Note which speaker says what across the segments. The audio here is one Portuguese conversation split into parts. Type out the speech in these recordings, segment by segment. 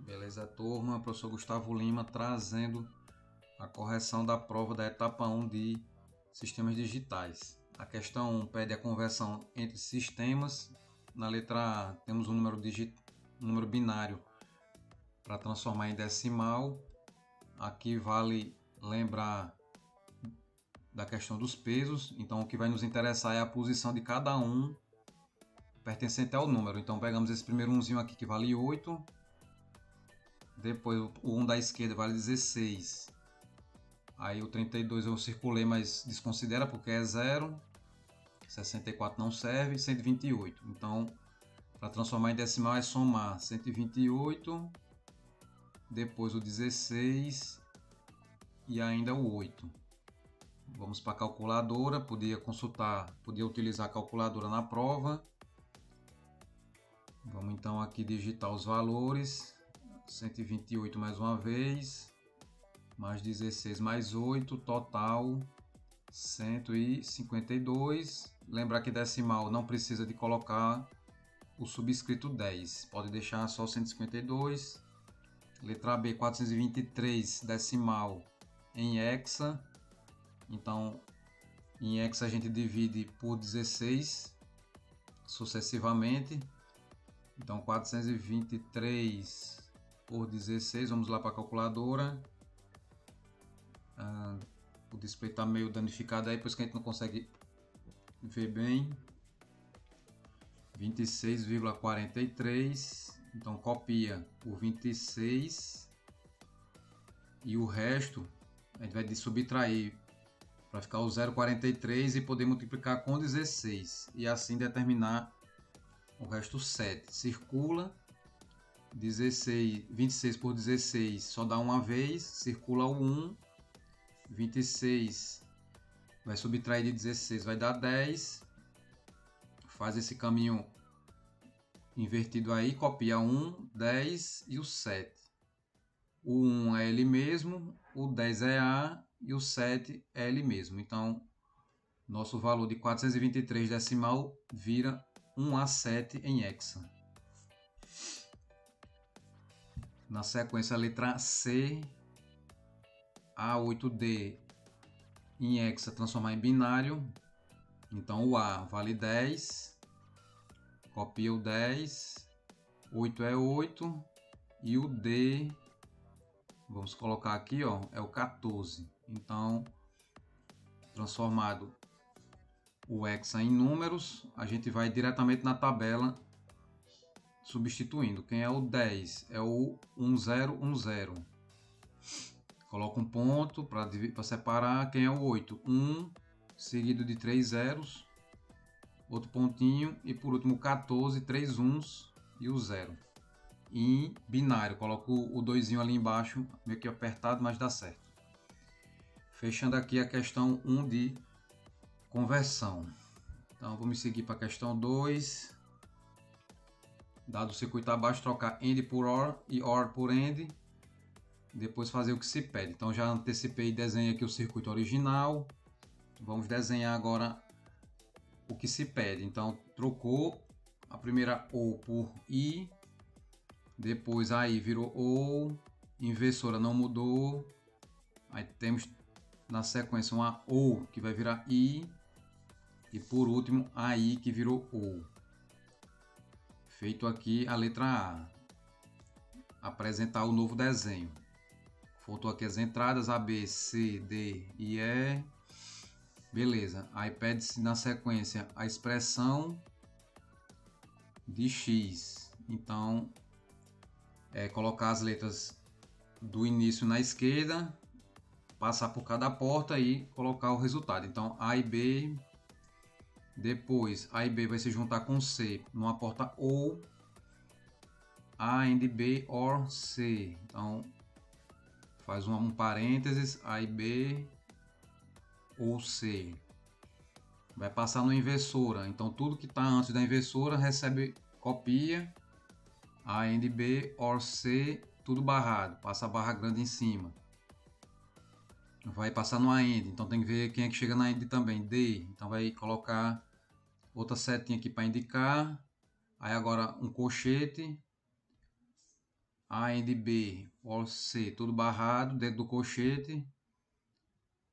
Speaker 1: Beleza, turma? Professor Gustavo Lima trazendo a correção da prova da etapa 1 de sistemas digitais. A questão 1 pede a conversão entre sistemas. Na letra A temos um número binário para transformar em decimal. Aqui vale lembrar da questão dos pesos. Então o que vai nos interessar é a posição de cada um pertencente ao número. Então pegamos esse primeiro umzinho aqui que vale 8. Depois o 1 da esquerda vale 16. Aí o 32 eu circulei, mas desconsidera porque é 0. 64 não serve. 128. Então, para transformar em decimal é somar 128. Depois o 16. E ainda o 8. Vamos para a calculadora. Podia utilizar a calculadora na prova. Vamos então aqui digitar os valores. 128 mais uma vez, mais 16 mais 8, total 152. Lembrar que decimal não precisa de colocar o subscrito 10, pode deixar só 152. Letra B, 423 decimal em hexa. Então, em hexa a gente divide por 16 sucessivamente. Então, 423 por 16, vamos lá para a calculadora. O display está meio danificado aí, por isso que a gente não consegue ver bem. 26,43. Então copia o 26 e o resto a gente vai subtrair para ficar o 0,43 e poder multiplicar com 16 e assim determinar o resto 7. Circula. 26 por 16 só dá uma vez, circula o 1, 26 vai subtrair de 16, vai dar 10, faz esse caminho invertido aí, copia 1, 10 e o 7. O 1 é ele mesmo, o 10 é A e o 7 é ele mesmo. Então, nosso valor de 423 decimal vira 1A7 em hexa. Na sequência, a letra C, A8D em hexa transformar em binário. Então o A vale 10, copia o 10, 8 é 8 e o D, vamos colocar aqui, ó, é o 14. Então, transformado o hexa em números, a gente vai diretamente na tabela substituindo. Quem é o 10? É o 1010. Coloca um ponto para separar. Quem é o 8? 1 seguido de 3 zeros. Outro pontinho. E por último 14, 3 uns e o 0. Em binário. Coloco o 2 ali embaixo, meio que apertado, mas dá certo. Fechando aqui a questão 1 de conversão. Então vamos seguir para a questão 2. Dado o circuito abaixo, trocar AND por OR e OR por AND. Depois fazer o que se pede. Então já antecipei e desenhei aqui o circuito original. Vamos desenhar agora o que se pede. Então trocou a primeira OU por I. Depois aí virou OU. Inversora não mudou. Aí temos na sequência uma OU que vai virar I. E por último a I que virou OU. Feito aqui a letra A. Apresentar o novo desenho. Faltou aqui as entradas A, B, C, D e E. Beleza. Aí pede-se na sequência a expressão de X. Então, colocar as letras do início na esquerda, passar por cada porta e colocar o resultado. Então, A e B. Depois, A e B vai se juntar com C numa porta OU. A and B or C. Então, faz um parênteses, A e B ou C. Vai passar no inversora. Então, tudo que está antes da inversora recebe copia. A and B or C, tudo barrado. Passa a barra grande em cima. Vai passar no AND. Então, tem que ver quem é que chega na AND também. D. Então, vai colocar outra setinha aqui para indicar. Aí agora um colchete. A AND B OR C, tudo barrado dentro do colchete.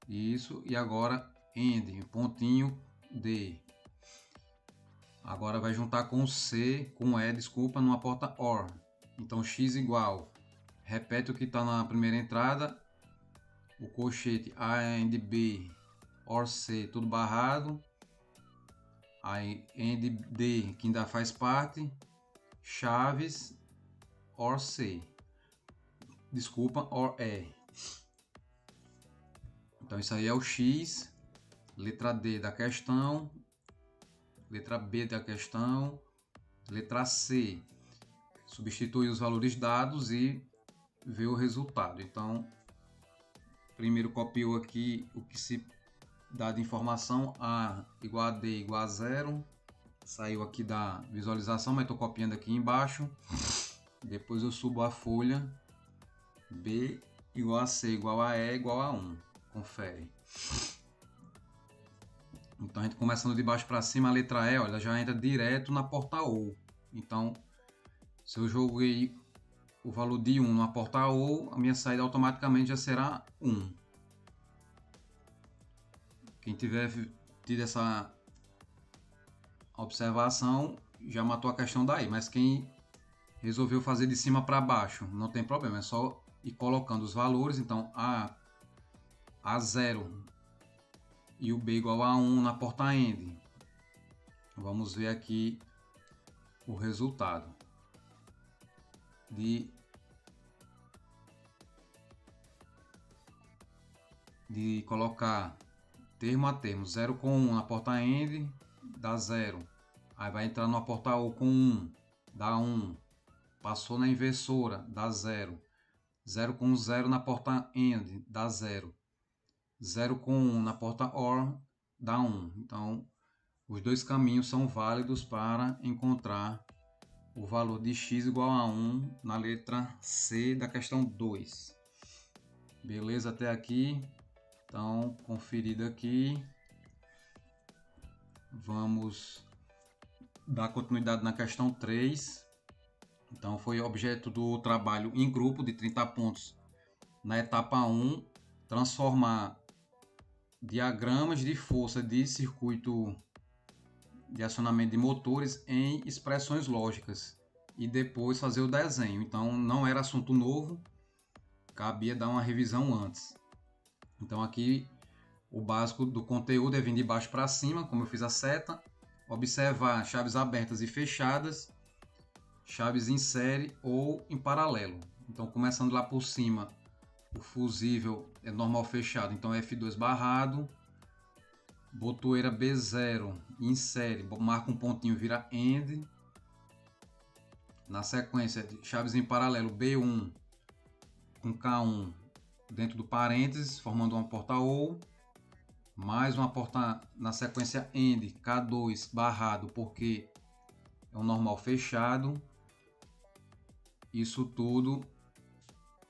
Speaker 1: Isso, e agora AND, pontinho D. Agora vai juntar com C, com E, desculpa, numa porta OR. Então X igual, repete o que está na primeira entrada, o colchete A AND B OR C, tudo barrado. Aí AND D, que ainda faz parte, chaves OR C. Desculpa, OR E. Então isso aí é o X, letra D da questão, letra B da questão, letra C. Substitui os valores dados e vê o resultado. Então, primeiro copiou aqui o que se dá de informação, A igual a D igual a 0. Saiu aqui da visualização, mas estou copiando aqui embaixo. Depois eu subo a folha, B igual a C igual a E igual a 1. Confere. Então a gente começando de baixo para cima, a letra E, olha, já entra direto na porta OU. Então, se eu joguei o valor de 1 na porta OU, a minha saída automaticamente já será 1. Quem tiver tido essa observação, já matou a questão daí. Mas quem resolveu fazer de cima para baixo, não tem problema, é só ir colocando os valores. Então, A0 e o B igual a 1 na porta AND. Vamos ver aqui o resultado de colocar termo a termo, 0 com 1 na porta AND, dá 0. Aí vai entrar na porta OU com 1, dá 1. Passou na inversora, dá 0. 0 com 0 na porta AND, dá 0. 0 com 1 na porta OR, dá 1. Então, os dois caminhos são válidos para encontrar o valor de x igual a 1 na letra C da questão 2. Beleza até aqui? Então, conferido aqui. Vamos dar continuidade na questão 3. Então, foi objeto do trabalho em grupo de 30 pontos na etapa 1, transformar diagramas de força de circuito de acionamento de motores em expressões lógicas e depois fazer o desenho. Então, não era assunto novo, cabia dar uma revisão antes. Então, aqui o básico do conteúdo é vir de baixo para cima, como eu fiz a seta, observar chaves abertas e fechadas, chaves em série ou em paralelo. Então, começando lá por cima, o fusível é normal fechado, então F2 barrado, botoeira B0 em série, marca um pontinho, vira AND. Na sequência, chaves em paralelo B1 com K1 dentro do parênteses, formando uma porta OU. Mais uma porta na sequência AND, K2 barrado, porque é um normal fechado. Isso tudo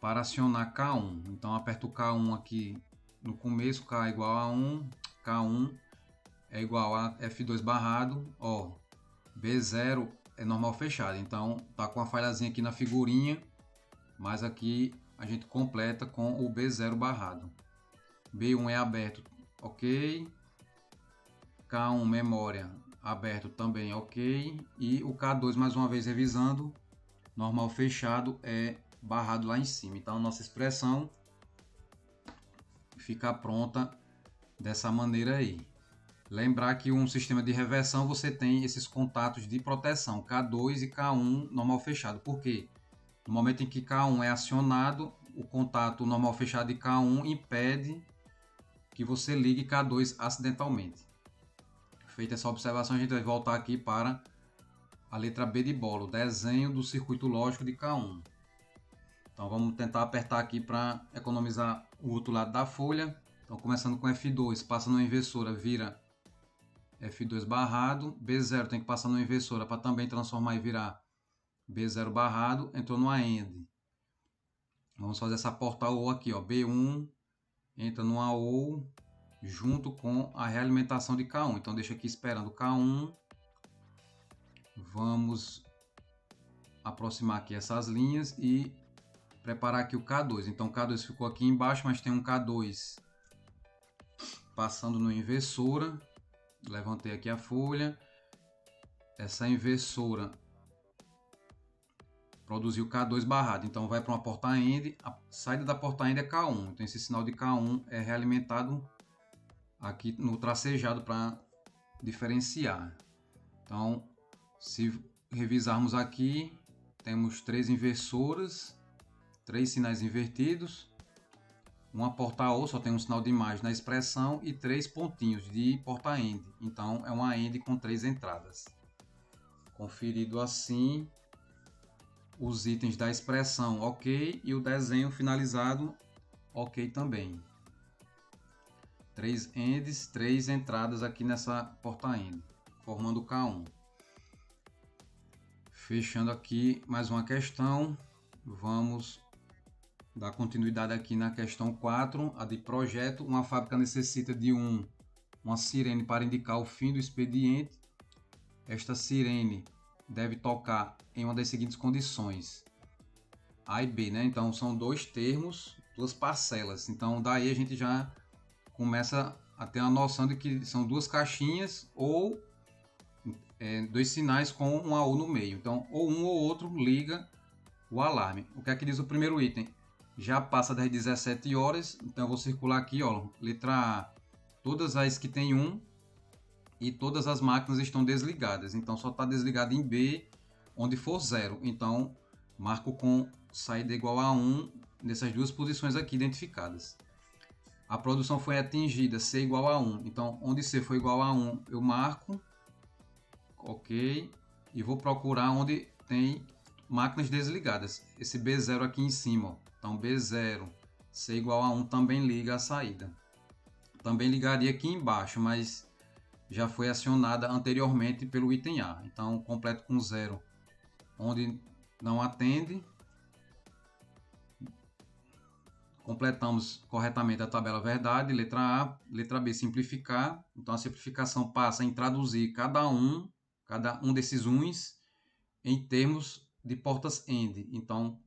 Speaker 1: para acionar K1. Então aperto o K1 aqui no começo, K igual a 1, K1 é igual a F2 barrado, ó, B0 é normal fechado, então tá com a falhazinha aqui na figurinha, mas aqui a gente completa com o B0 barrado. B1 é aberto, ok. K1 memória aberto também, ok. E o K2 mais uma vez revisando, normal fechado é barrado lá em cima. Então nossa expressão fica pronta dessa maneira aí. Lembrar que um sistema de reversão você tem esses contatos de proteção K2 e K1 normal fechado. Por quê? No momento em que K1 é acionado, o contato normal fechado de K1 impede que você ligue K2 acidentalmente. Feita essa observação, a gente vai voltar aqui para a letra B de bola, o desenho do circuito lógico de K1. Então vamos tentar apertar aqui para economizar o outro lado da folha. Então começando com F2, passa na inversora, vira F2 barrado, B0 tem que passar na inversora para também transformar e virar B0 barrado, entrou no AND. Vamos fazer essa porta OU aqui, ó, B1 entra no OU junto com a realimentação de K1. Então deixa aqui esperando K1. Vamos aproximar aqui essas linhas e preparar aqui o K2. Então o K2 ficou aqui embaixo, mas tem um K2 passando no inversora. Levantei aqui a folha. Essa inversora produziu K2 barrado, então vai para uma porta-end. A saída da porta-end é K1, então esse sinal de K1 é realimentado aqui no tracejado para diferenciar. Então, se revisarmos aqui, temos 3 inversoras, 3 sinais invertidos, uma porta-O, só tem um sinal de imagem na expressão, e 3 pontinhos de porta-end. Então, é uma end com 3 entradas. Conferido assim, os itens da expressão ok e o desenho finalizado ok também. 3 ends, 3 entradas aqui nessa porta-end, formando o K1. Fechando aqui mais uma questão, vamos dar continuidade aqui na questão 4, a de projeto. Uma fábrica necessita de uma sirene para indicar o fim do expediente. Esta sirene deve tocar em uma das seguintes condições, A e B, né? Então são dois termos, duas parcelas. Então daí a gente já começa a ter uma noção de que são duas caixinhas ou dois sinais com um AU no meio. Então ou um ou outro liga o alarme. O que é que diz o primeiro item? Já passa das 17 horas, então eu vou circular aqui, ó, letra A, todas as que tem 1 e todas as máquinas estão desligadas. Então só está desligado em B, onde for 0. Então marco com saída igual a 1 nessas duas posições aqui identificadas. A produção foi atingida, C igual a 1. Então onde C foi igual a 1 eu marco, ok, e vou procurar onde tem máquinas desligadas. Esse B0 aqui em cima, ó. Então B0, C igual a 1 também liga a saída. Também ligaria aqui embaixo, mas já foi acionada anteriormente pelo item A. Então completo com 0, onde não atende. Completamos corretamente a tabela verdade, letra A. Letra B, simplificar. Então a simplificação passa em traduzir cada um desses uns em termos de portas end. Então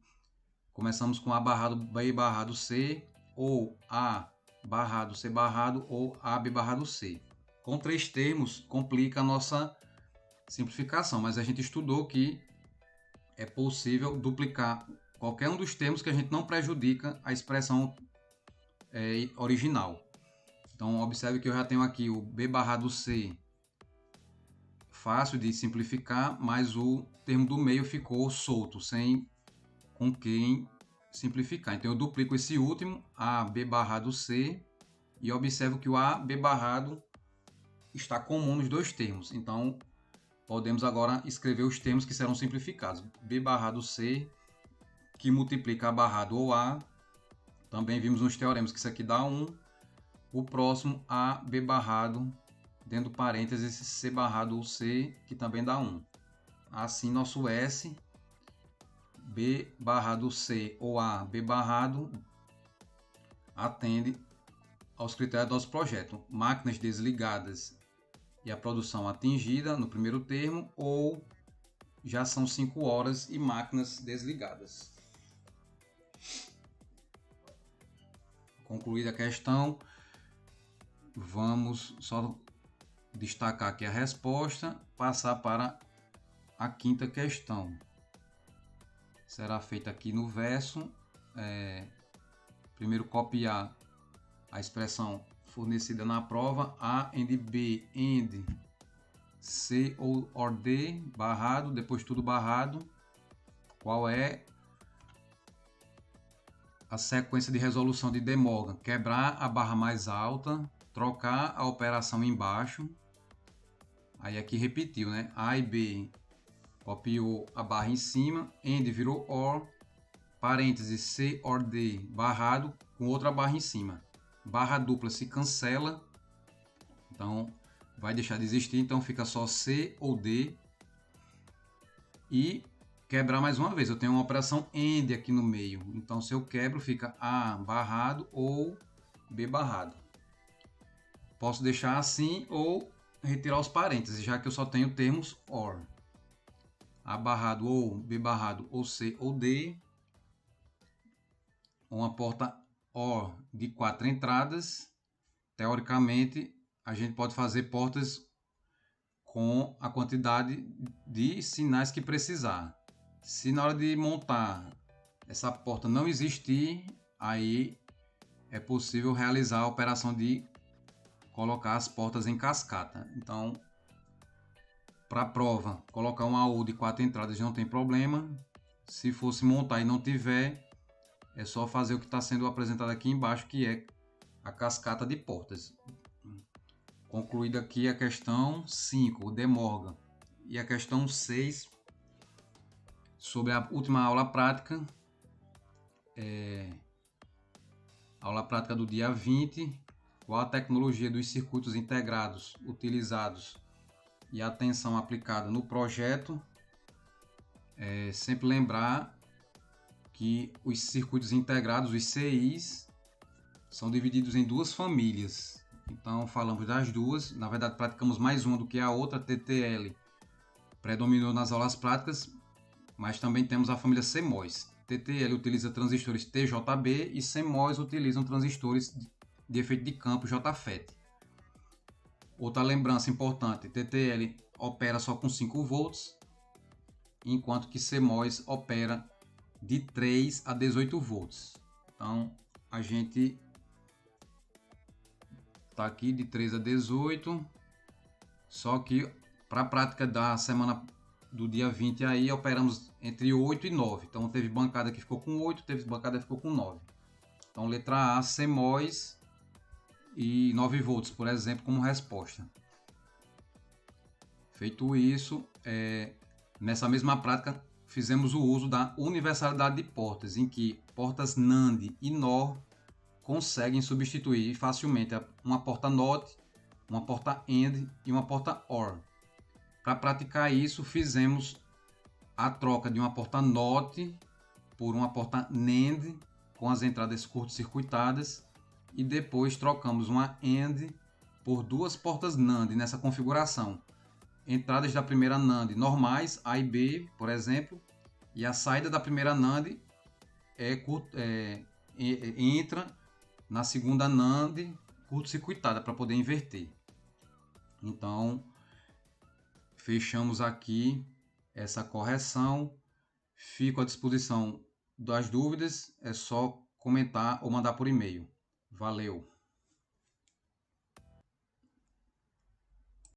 Speaker 1: começamos com A barrado, B barrado, C, ou A barrado, C barrado, ou AB barrado, C. Com 3 termos complica a nossa simplificação, mas a gente estudou que é possível duplicar qualquer um dos termos que a gente não prejudica a expressão original. Então observe que eu já tenho aqui o B barrado C, fácil de simplificar, mas o termo do meio ficou solto, sem com quem simplificar. Então eu duplico esse último, AB barrado C, e observo que o AB barrado está comum nos dois termos. Então podemos agora escrever os termos que serão simplificados. B barrado C, que multiplica A barrado ou A. Também vimos nos teoremas que isso aqui dá 1. O próximo, A, B barrado, dentro do parênteses, C barrado ou C, que também dá 1. Assim, nosso S, B barrado C ou A, B barrado, atende aos critérios do nosso projeto. Máquinas desligadas e a produção atingida no primeiro termo, ou já são 5 horas e máquinas desligadas. Concluída a questão, vamos só destacar aqui a resposta, passar para a quinta questão. Será feita aqui no verso, primeiro copiar a expressão fornecida na prova, A and B and C or D barrado, depois tudo barrado. Qual é a sequência de resolução de De Morgan? Quebrar a barra mais alta, trocar a operação embaixo. Aí aqui repetiu, né? A e B copiou a barra em cima, and virou OR, parênteses C or D barrado com outra barra em cima. Barra dupla se cancela, então vai deixar de existir, então fica só C ou D. E quebrar mais uma vez, eu tenho uma operação AND aqui no meio, então se eu quebro fica A barrado ou B barrado. Posso deixar assim ou retirar os parênteses, já que eu só tenho termos OR. A barrado ou B barrado ou C ou D. Uma porta OR de 4 entradas. Teoricamente, a gente pode fazer portas com a quantidade de sinais que precisar. Se na hora de montar essa porta não existir, aí é possível realizar a operação de colocar as portas em cascata. Então, para a prova, colocar um AU de 4 entradas não tem problema. Se fosse montar e não tiver, é só fazer o que está sendo apresentado aqui embaixo, que é a cascata de portas. Concluída aqui a questão 5, De Morgan. E a questão 6, sobre a última aula prática, aula prática do dia 20, qual a tecnologia dos circuitos integrados utilizados e a atenção aplicada no projeto. Sempre lembrar que os circuitos integrados, os CIs, são divididos em duas famílias. Então falamos das duas, na verdade praticamos mais uma do que a outra. TTL predominou nas aulas práticas, mas também temos a família CMOS. TTL utiliza transistores TJB e CMOS utilizam transistores de efeito de campo JFET. Outra lembrança importante, TTL opera só com 5 volts, enquanto que CMOS opera de 3 a 18 volts. Então a gente está aqui de 3 a 18, só que para a prática da semana do dia 20 aí operamos entre 8 e 9. Então teve bancada que ficou com 8, teve bancada que ficou com 9. Então letra A, CMOS e 9 volts, por exemplo, como resposta. Feito isso, nessa mesma prática fizemos o uso da universalidade de portas, em que portas NAND e NOR conseguem substituir facilmente uma porta NOT, uma porta AND e uma porta OR. Para praticar isso, fizemos a troca de uma porta NOT por uma porta NAND com as entradas curto-circuitadas e depois trocamos uma AND por duas portas NAND nessa configuração. Entradas da primeira NAND normais, A e B, por exemplo, e a saída da primeira NAND entra na segunda NAND curto-circuitada para poder inverter. Então, fechamos aqui essa correção. Fico à disposição das dúvidas, é só comentar ou mandar por e-mail. Valeu!